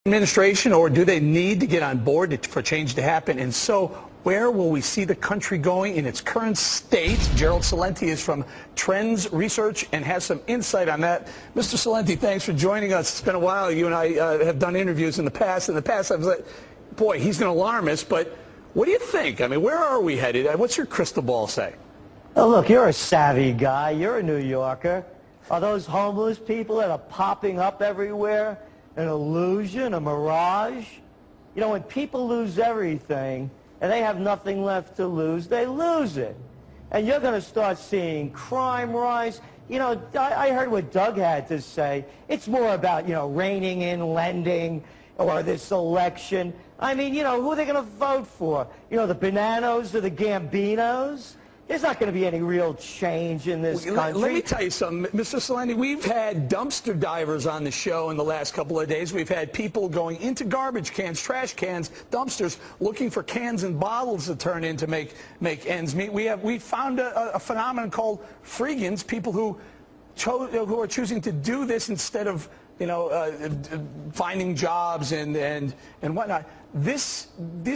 Administration, or do they need to get on board for change to happen? And so, where will we see the country going in its current state? Gerald Celente is from Trends Research and has some insight on that. Mr. Celente, thanks for joining us. It's been a while. You and I have done interviews in the past. In the past, I was like, boy, he's going to alarm us. But what do you think? I mean, where are we headed? What's your crystal ball say? Oh, look, you're a savvy guy. You're a New Yorker. Are those homeless people that are popping up everywhere an illusion, a mirage? You know, when people lose everything and they have nothing left to lose, they lose it. And you're going to start seeing crime rise. You know, I heard what Doug had to say. It's more about, you know, reining in lending or this election. I mean, you know, who are they going to vote for? You know, the Bananos or the Gambinos? There's not going to be any real change in this country. Let me tell you something, Mr. Celente. We've had dumpster divers on the show in the last couple of days. We've had people going into garbage cans, trash cans, dumpsters, looking for cans and bottles to turn in to make ends meet. We found a phenomenon called freegans, people who are choosing to do this instead of, you know, finding jobs and whatnot. These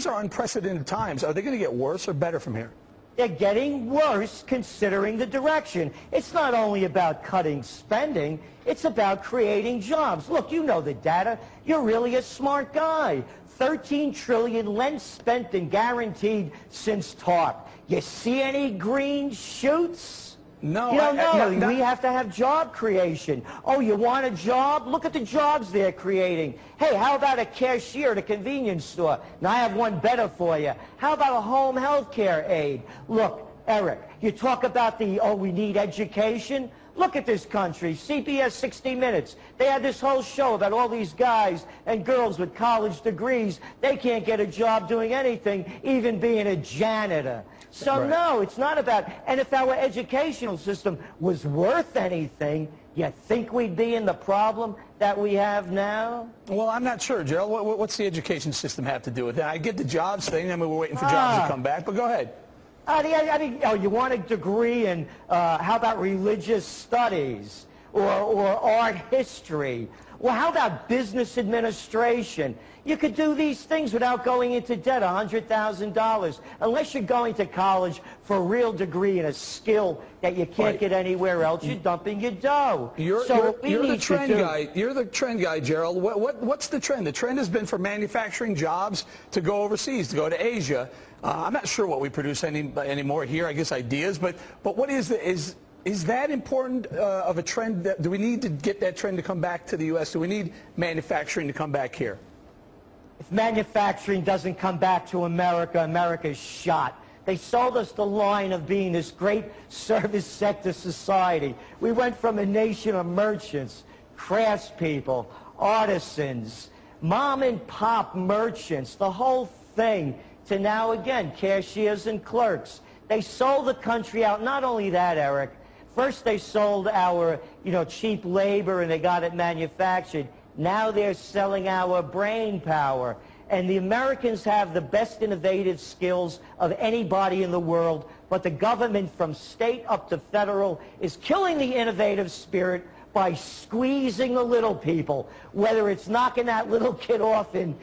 are unprecedented times. Are they going to get worse or better from here? They're getting worse considering the direction. It's not only about cutting spending, it's about creating jobs. Look, you know the data. You're really a smart guy. $13 trillion lent, spent, and guaranteed since TARP. You see any green shoots? No. You don't know. We have to have job creation. Oh, you want a job? Look at the jobs they're creating. Hey, how about a cashier at a convenience store? Now, I have one better for you. How about a home health care aide? Look, Eric, you talk about we need education. Look at this country, CBS 60 Minutes. They had this whole show about all these guys and girls with college degrees. They can't get a job doing anything, even being a janitor. So right. No, it's not about, and if our educational system was worth anything, you think we'd be in the problem that we have now? Well, I'm not sure, Gerald. What's the education system have to do with that? I get the jobs thing. I mean, we're waiting for jobs to come back, but go ahead. I mean, oh, you want a degree in, how about religious studies or art history? Well, how about business administration? You could do these things without going into debt, $100,000, unless you're going to college for a real degree in a skill that you can't get anywhere else. You're dumping your dough. You're the trend guy. You're the trend guy, Gerald. What's the trend? The trend has been for manufacturing jobs to go overseas, to go to Asia. I'm not sure what we produce anymore here. I guess ideas, but what is that important of a trend? Do we need to get that trend to come back to the U.S.? Do we need manufacturing to come back here? If manufacturing doesn't come back to America, America's shot. They sold us the line of being this great service sector society. We went from a nation of merchants, craftspeople, artisans, mom and pop merchants, the whole thing, to now again cashiers and clerks. They sold the country out. Not only that, Eric, first they sold our, you know, cheap labor and they got it manufactured. Now they're selling our brain power. And the Americans have the best innovative skills of anybody in the world, but the government from state up to federal is killing the innovative spirit by squeezing the little people, whether it's knocking that little kid off in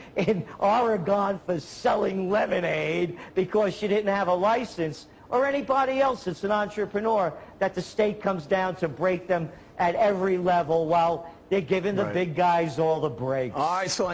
Oregon for selling lemonade because she didn't have a license, or anybody else that's an entrepreneur, that the state comes down to break them at every level while they're giving the big guys all the breaks. All right, so